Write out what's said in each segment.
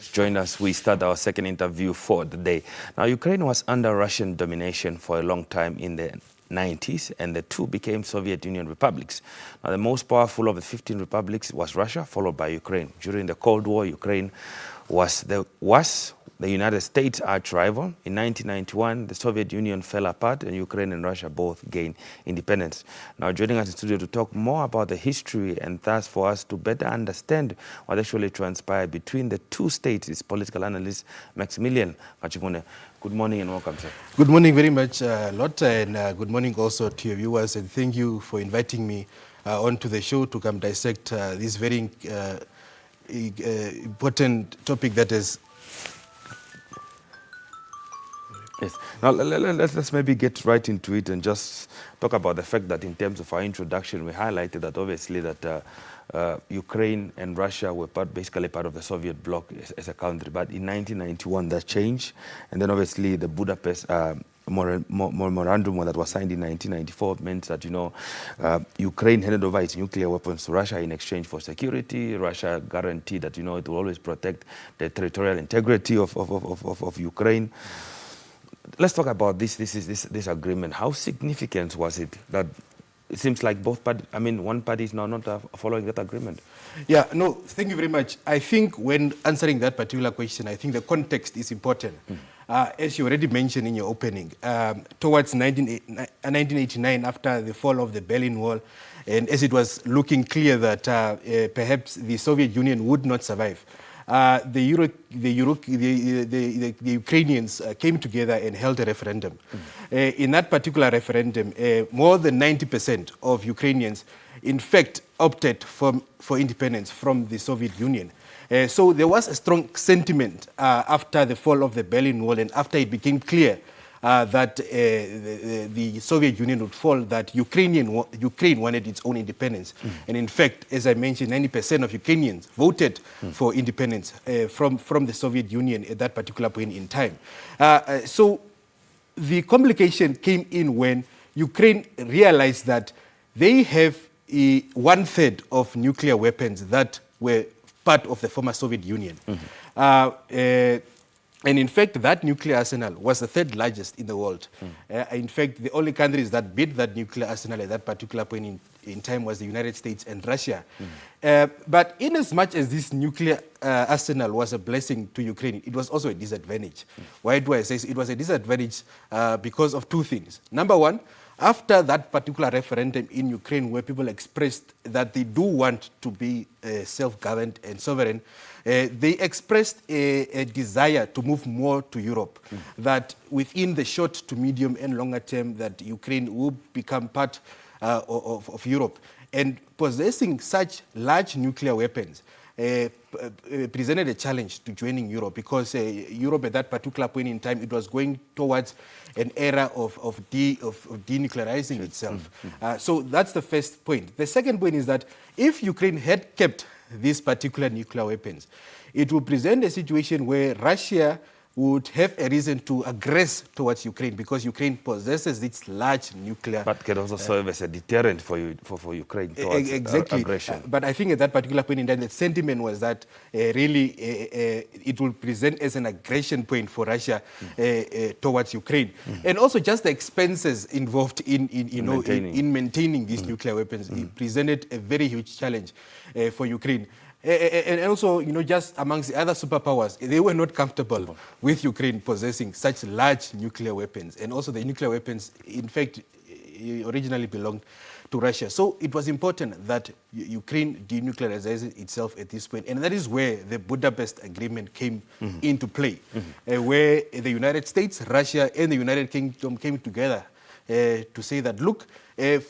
just joined us, we start our second interview for the day. Now, Ukraine was under Russian domination for a long time in the 90s, and the two became Soviet Union republics. Now, the most powerful of the 15 republics was Russia, followed by Ukraine. During the Cold War, Ukraine was the United States' arch rival. In 1991, the Soviet Union fell apart, and Ukraine and Russia both gained independence. Now, joining us in studio to talk more about the history and thus for us to better understand what actually transpired between the two states is political analyst Maximiliant Katjimune. Good morning and welcome, sir. Good morning very much, Lotte, and good morning also to your viewers, and thank you for inviting me onto the show to come dissect this very important topic that is. Yes. Now, let's maybe get right into it and just talk about the fact that in terms of our introduction, we highlighted that obviously that Ukraine and Russia were basically part of the Soviet bloc as a country. But in 1991, that changed. And then obviously the Budapest memorandum that was signed in 1994 meant that, Ukraine handed over its nuclear weapons to Russia in exchange for security. Russia guaranteed that, it will always protect the territorial integrity of Ukraine. Let's talk about this agreement. How significant was it that it seems like both parties, one party is now not following that agreement? Yeah, no, thank you very much. I think when answering that particular question, I think the context is important. As you already mentioned in your opening, towards 1989, after the fall of the Berlin Wall, and as it was looking clear that perhaps the Soviet Union would not survive, the Ukrainians came together and held a referendum. In that particular referendum, more than 90% of Ukrainians, in fact, opted for independence from the Soviet Union. So there was a strong sentiment after the fall of the Berlin Wall and after it became clear that the Soviet Union would fall, that Ukraine wanted its own independence. And in fact, as I mentioned, 90% of Ukrainians voted for independence from the Soviet Union at that particular point in time. So the complication came in when Ukraine realized that they have 1/3 of nuclear weapons that were part of the former Soviet Union. And in fact, that nuclear arsenal was the third largest in the world. In fact, the only countries that beat that nuclear arsenal at that particular point in time was the United States and Russia. But in as much as this nuclear arsenal was a blessing to Ukraine, it was also a disadvantage. Why do I say so? It was a disadvantage because of two things. Number one, after that particular referendum in Ukraine where people expressed that they do want to be self-governed and sovereign, they expressed a desire to move more to Europe, that within the short to medium and longer term that Ukraine will become part of Europe. And possessing such large nuclear weapons presented a challenge to joining Europe, because Europe at that particular point in time, it was going towards an era of denuclearizing itself. So that's the first point. The second point is that if Ukraine had kept these particular nuclear weapons, it would present a situation where Russia would have a reason to aggress towards Ukraine, because Ukraine possesses its large nuclear. But can also serve as a deterrent for Ukraine towards aggression. But I think at that particular point in time, the sentiment was that really it will present as an aggression point for Russia towards Ukraine. And also just the expenses involved in maintaining these nuclear weapons, it presented a very huge challenge for Ukraine. And also, just amongst the other superpowers, they were not comfortable with Ukraine possessing such large nuclear weapons. And also the nuclear weapons, in fact, originally belonged to Russia. So it was important that Ukraine denuclearizes itself at this point. And that is where the Budapest Agreement came into play, where the United States, Russia, and the United Kingdom came together to say that, look,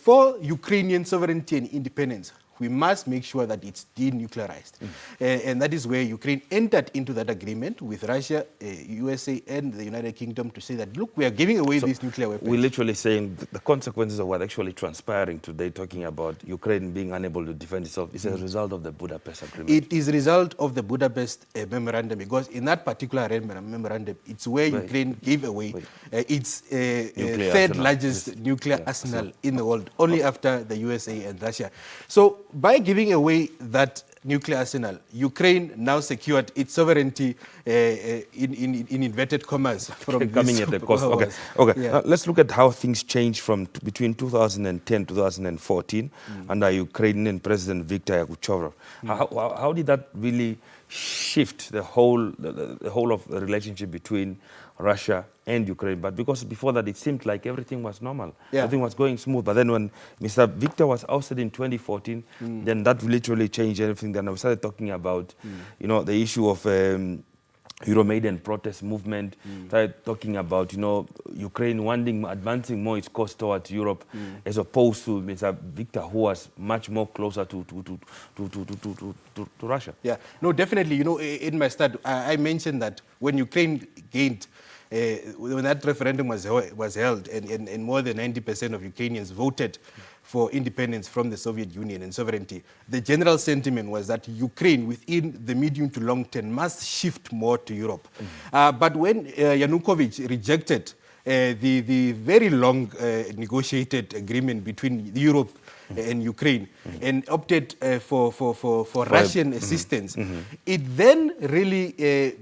for Ukrainian sovereignty and independence, we must make sure that it's denuclearized. And that is where Ukraine entered into that agreement with Russia, USA, and the United Kingdom to say that, look, we are giving away these nuclear weapons. We're literally saying the consequences of what actually transpiring today, talking about Ukraine being unable to defend itself, is a result of the Budapest Agreement. It is a result of the Budapest memorandum, because in that particular memorandum, it's where Ukraine gave away its third largest nuclear arsenal in the world, only after the USA and Russia. So by giving away that nuclear arsenal, Ukraine now secured its sovereignty in inverted commas from coming at the cost. Okay. Yeah. Let's look at how things changed from between 2010 2014 under Ukrainian President Viktor Yanukovych. How did that really shift the whole of the relationship between Russia and Ukraine? But because before that it seemed like everything was normal, everything was going smooth. But then when Mr. Viktor was ousted in 2014, then that literally changed everything. Then we started talking about, you know, the issue of Euromaidan protest movement, started talking about, you know, Ukraine advancing more its course towards Europe, as opposed to Mr. Viktor, who was much more closer to Russia. Yeah, no, definitely. You know, in my start, I mentioned that when Ukraine gained, when that referendum was held, and more than 90% of Ukrainians voted for independence from the Soviet Union and sovereignty, the general sentiment was that Ukraine, within the medium to long term, must shift more to Europe. But when Yanukovych rejected the very long negotiated agreement between Europe and Ukraine and opted for Russian assistance, it then really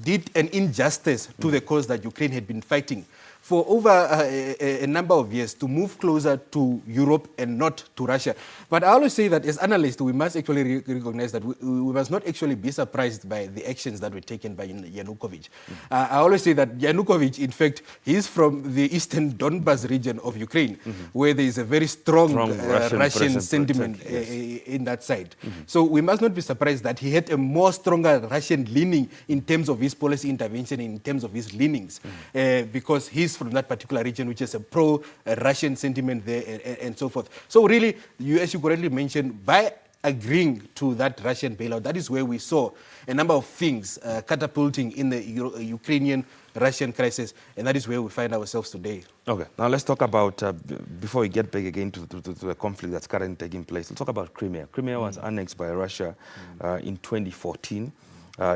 did an injustice to the cause that Ukraine had been fighting for over a number of years, to move closer to Europe and not to Russia. But I always say that as analysts, we must actually recognize that we must not actually be surprised by the actions that were taken by Yanukovych. I always say that Yanukovych, in fact, he is from the eastern Donbas region of Ukraine, where there is a very strong Russian sentiment in that side. So we must not be surprised that he had a more stronger Russian leaning in terms of his policy intervention, in terms of his leanings, because he's from that particular region, which is a pro-Russian sentiment there, and so forth. So really, as you correctly mentioned, by agreeing to that Russian bailout, that is where we saw a number of things catapulting in the Ukrainian-Russian crisis, and that is where we find ourselves today. Okay, now let's talk about, before we get back again to the conflict that's currently taking place, let's talk about Crimea. Crimea was annexed by Russia in 2014.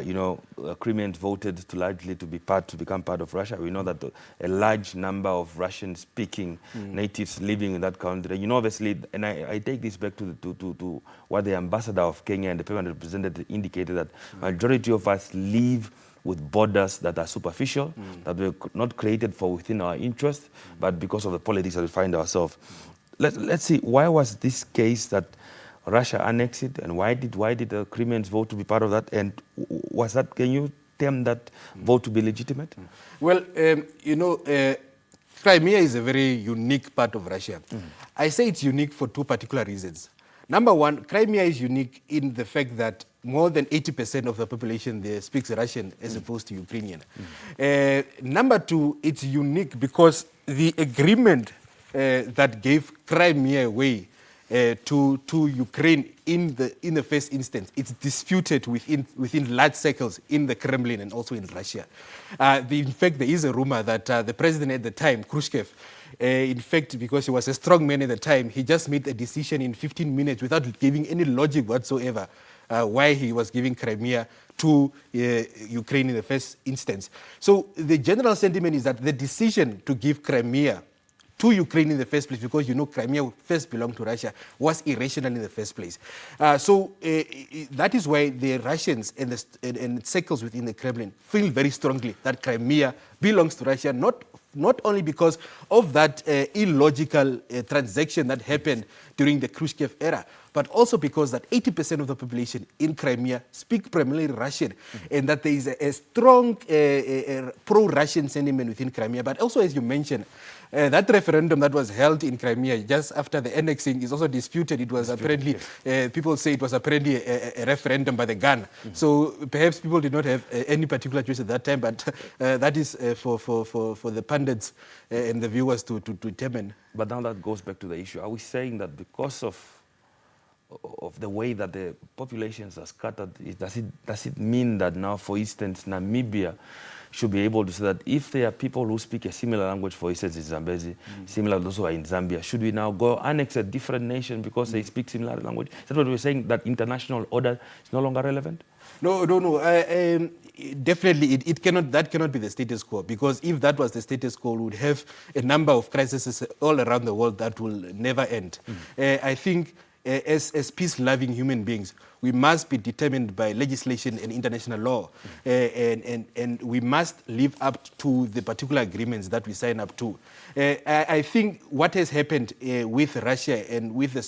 You know, Crimeans voted to become part of Russia. We know that a large number of Russian-speaking natives living in that country. You know, obviously, and I take this back to what the ambassador of Kenya and the permanent representative indicated, that majority of us live with borders that are superficial, that were not created for within our interest, but because of the politics that we find ourselves. Let's see, why was this case that Russia annexed it, and why did the Crimeans vote to be part of that? And was that, can you term that vote to be legitimate? Well, you know, Crimea is a very unique part of Russia. I say it's unique for two particular reasons. Number one, Crimea is unique in the fact that more than 80% of the population there speaks Russian as opposed to Ukrainian. Number two, it's unique because the agreement that gave Crimea away to Ukraine in the first instance, it's disputed within large circles in the Kremlin and also in Russia. In fact, there is a rumor that the president at the time, Khrushchev, in fact, because he was a strong man at the time, he just made a decision in 15 minutes without giving any logic whatsoever why he was giving Crimea to Ukraine in the first instance. So the general sentiment is that the decision to give Crimea to Ukraine in the first place, because you know Crimea first belonged to Russia, was irrational in the first place. So that is why the Russians and circles within the Kremlin feel very strongly that Crimea belongs to Russia, not only because of that illogical transaction that happened during the Khrushchev era, but also because that 80% of the population in Crimea speak primarily Russian, and that there is a strong pro-Russian sentiment within Crimea. But also, as you mentioned, that referendum that was held in Crimea just after the annexing is also disputed. It was apparently, people say it was apparently a referendum by the gun. So perhaps people did not have any particular choice at that time, but that is for the pundits and the viewers to determine. But now that goes back to the issue. Are we saying that because of the way that the populations are scattered, does it mean that now, for instance, Namibia should be able to say that if there are people who speak a similar language, for instance, in Zambezi, similar to those who are in Zambia, should we now go annex a different nation because they speak similar language? Is that what we're saying, that international order is no longer relevant? No. Definitely, that cannot be the status quo, because if that was the status quo, we would have a number of crises all around the world that will never end. I think as peace-loving human beings, we must be determined by legislation and international law, and we must live up to the particular agreements that we sign up to. I think what has happened with Russia and with the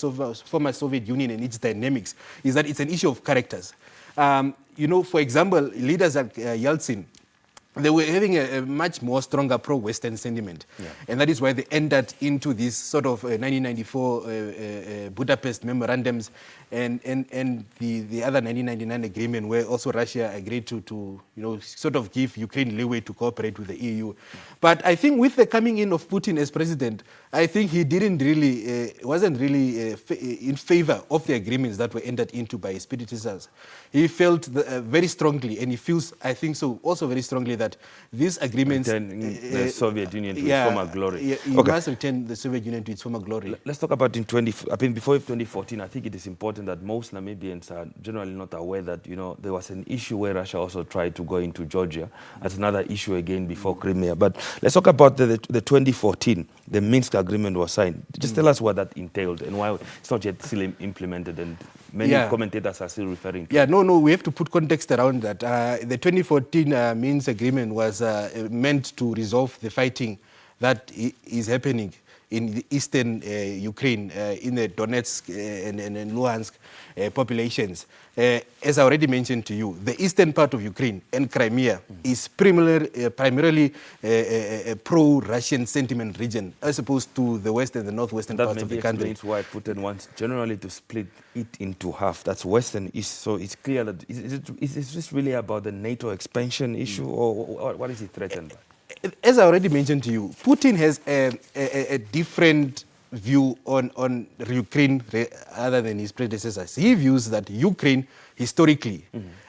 former Soviet Union and its dynamics is that it's an issue of characters. For example, leaders like Yeltsin, they were having a much more stronger pro-Western sentiment. Yeah. And that is why they entered into this sort of 1994 Budapest memorandums and the other 1999 agreement where also Russia agreed to sort of give Ukraine leeway to cooperate with the EU. But I think with the coming in of Putin as president, I think he wasn't really in favor of the agreements that were entered into by his predecessors. He felt very strongly, and he feels, I think so, also very strongly that these agreements... the Soviet Union to its former glory. You must return the Soviet Union to its former glory. Let's talk about before 2014, I think it is important that most Namibians are generally not aware that, there was an issue where Russia also tried to go into Georgia as another issue again before Crimea. But let's talk about the 2014, the Minsk agreement was signed. Just tell us what that entailed and why it's not yet still implemented, and many commentators are still referring to it. No, we have to put context around that. The 2014 Minsk agreement was meant to resolve the fighting that is happening in the eastern Ukraine, in the Donetsk and Luhansk populations. As I already mentioned to you, the eastern part of Ukraine and Crimea is primarily a pro-Russian sentiment region, as opposed to the west and the northwestern parts of the country. That maybe explains why Putin wants generally to split it into half. That's west and east. So it's clear that is this really about the NATO expansion issue, or what is he threatened by? As I already mentioned to you, Putin has a different view on Ukraine other than his predecessors. He views that Ukraine historically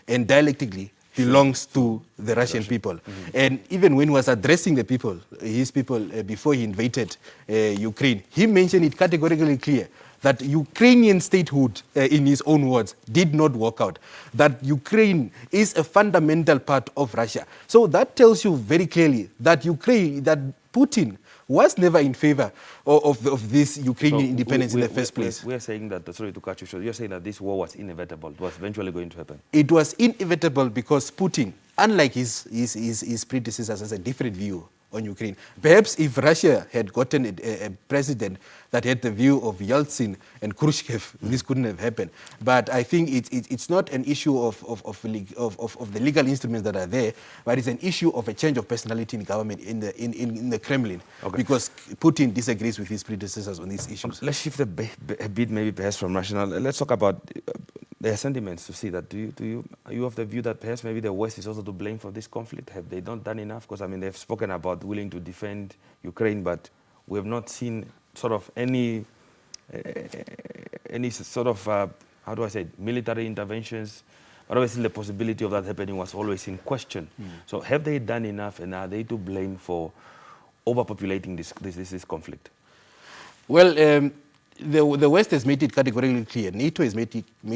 and dialectically belongs to the Russian people. And even when he was addressing the people, his people, before he invaded Ukraine, he mentioned it categorically clear that Ukrainian statehood, in his own words, did not work out. That Ukraine is a fundamental part of Russia. So that tells you very clearly that Putin was never in favor of this Ukrainian independence in the first place. We are saying that, sorry to cut you short, you're saying that this war was inevitable, it was eventually going to happen. It was inevitable because Putin, unlike his predecessors, has a different view on Ukraine. Perhaps if Russia had gotten a president that had the view of Yeltsin and Khrushchev, this couldn't have happened. But I think it's not an issue of the legal instruments that are there, but it's an issue of a change of personality in government in the Kremlin, because Putin disagrees with his predecessors on these issues. Let's shift a bit, maybe perhaps from rational. Let's talk about their sentiments to see that. Are you of the view that perhaps maybe the West is also to blame for this conflict? Have they not done enough? Because they've spoken about willing to defend Ukraine, but we have not seen sort of any sort of how do I say it, military interventions. But obviously the possibility of that happening was always in question. So have they done enough, and are they to blame for overpopulating this conflict? Well, the West has made it categorically clear, NATO has made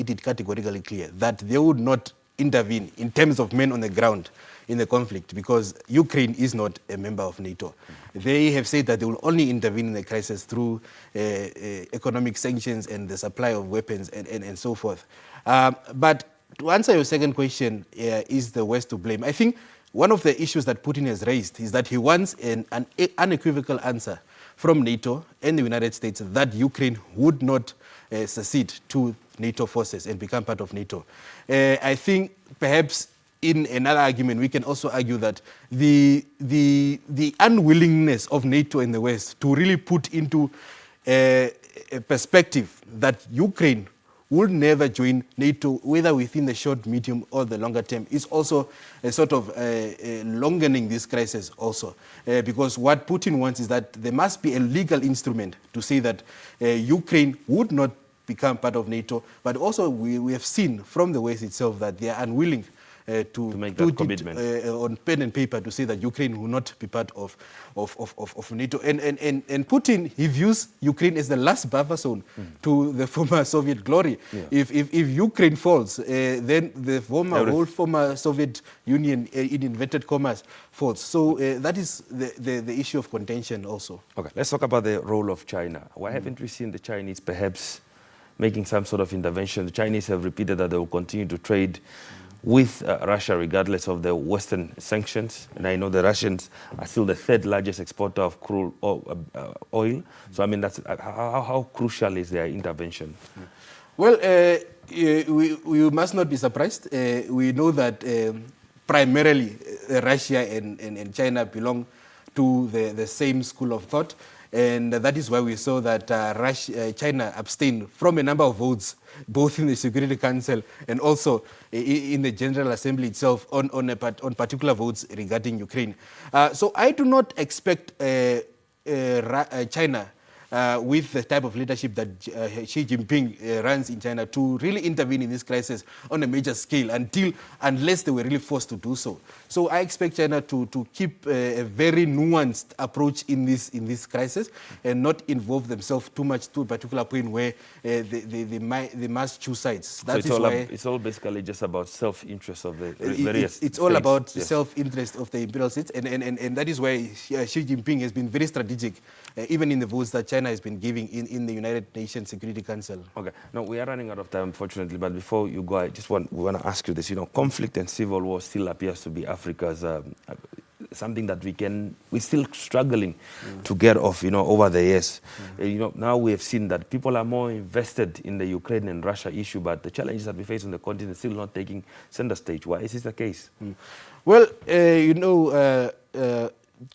it categorically clear that they would not intervene in terms of men on the ground in the conflict, because Ukraine is not a member of NATO. They have said that they will only intervene in the crisis through economic sanctions and the supply of weapons and so forth. But to answer your second question, is the West to blame? I think one of the issues that Putin has raised is that he wants an unequivocal answer from NATO and the United States that Ukraine would not secede to NATO forces and become part of NATO. I think perhaps in another argument, we can also argue that the unwillingness of NATO in the West to really put into a perspective that Ukraine will never join NATO, whether within the short, medium, or the longer term, is also a sort of longening this crisis also. Because what Putin wants is that there must be a legal instrument to say that Ukraine would not become part of NATO, but also we have seen from the West itself that they are unwilling to make that commitment on pen and paper to say that Ukraine will not be part of NATO. And Putin, he views Ukraine as the last buffer zone to the former Soviet glory. Yeah. If Ukraine falls, then the whole former Soviet Union, in inverted commas, falls. So that is the issue of contention also. Okay, let's talk about the role of China. Why haven't we seen the Chinese perhaps making some sort of intervention. The Chinese have repeated that they will continue to trade with Russia regardless of the Western sanctions. And I know the Russians are still the third largest exporter of crude oil. So I mean, that's how crucial is their intervention? Well, we must not be surprised. We know that primarily Russia and China belong to the same school of thought. And that is why we saw that China abstained from a number of votes, both in the Security Council and also in the General Assembly itself on particular votes regarding Ukraine. So I do not expect China, with the type of leadership that Xi Jinping runs in China, to really intervene in this crisis on a major scale unless they were really forced to do so. So I expect China to keep a very nuanced approach in this crisis and not involve themselves too much to a particular point where they must choose sides. That so it's all basically just about self-interest of the various It's all about self-interest of the imperial states, and that is why Xi Jinping has been very strategic, even in the votes that China has been giving in the United Nations Security Council. Okay. Now, we are running out of time, unfortunately, but before you go, we want to ask you this. Conflict and civil war still appears to be Africa's something that we're still struggling to get off, over the years. Now we have seen that people are more invested in the Ukraine and Russia issue, but the challenges that we face on the continent are still not taking center stage. Why is this the case? Well,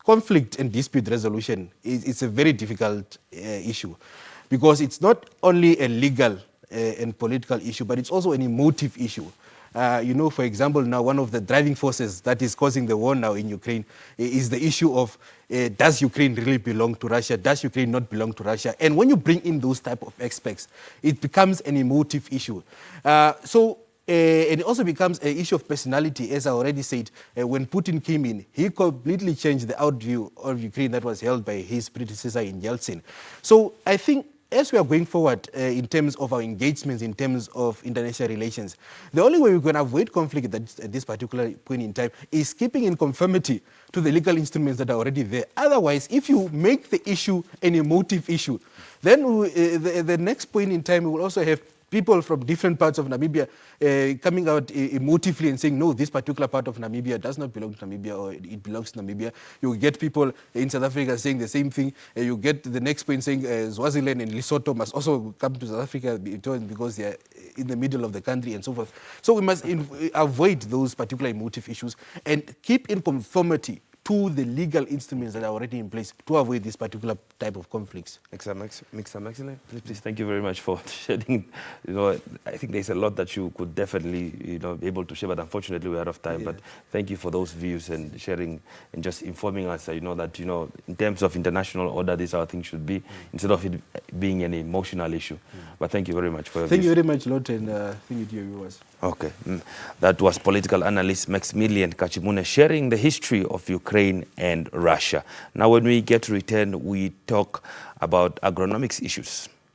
conflict and dispute resolution is a very difficult issue, because it's not only a legal and political issue, but it's also an emotive issue. For example, now one of the driving forces that is causing the war now in Ukraine is the issue of does Ukraine really belong to Russia? Does Ukraine not belong to Russia? And when you bring in those type of aspects, it becomes an emotive issue. And it also becomes an issue of personality, as I already said. When Putin came in, he completely changed the outview of Ukraine that was held by his predecessor in Yeltsin. So I think as we are going forward in terms of our engagements, in terms of international relations, the only way we're going to avoid conflict at this particular point in time is keeping in conformity to the legal instruments that are already there. Otherwise, if you make the issue an emotive issue, then the next point in time we will also have people from different parts of Namibia coming out emotively and saying, no, this particular part of Namibia does not belong to Namibia, or it belongs to Namibia. You get people in South Africa saying the same thing. You get the next point saying Swaziland and Lesotho must also come to South Africa because they are in the middle of the country and so forth. So we must avoid those particular emotive issues and keep in conformity to the legal instruments that are already in place to avoid this particular type of conflicts. Maximiliant, please, thank you very much for shedding. I think there's a lot that you could definitely, be able to share, but unfortunately we're out of time. Yeah. But thank you for those views and sharing and just informing us, that, in terms of international order, this is how things should be, instead of it being an emotional issue. But thank you very much for your Thank you very much, Lot, and thank you to your viewers. Okay. That was political analyst Maximiliant Katjimune sharing the history of Ukraine and Russia. Now, when we get to return, we talk about agronomics issues.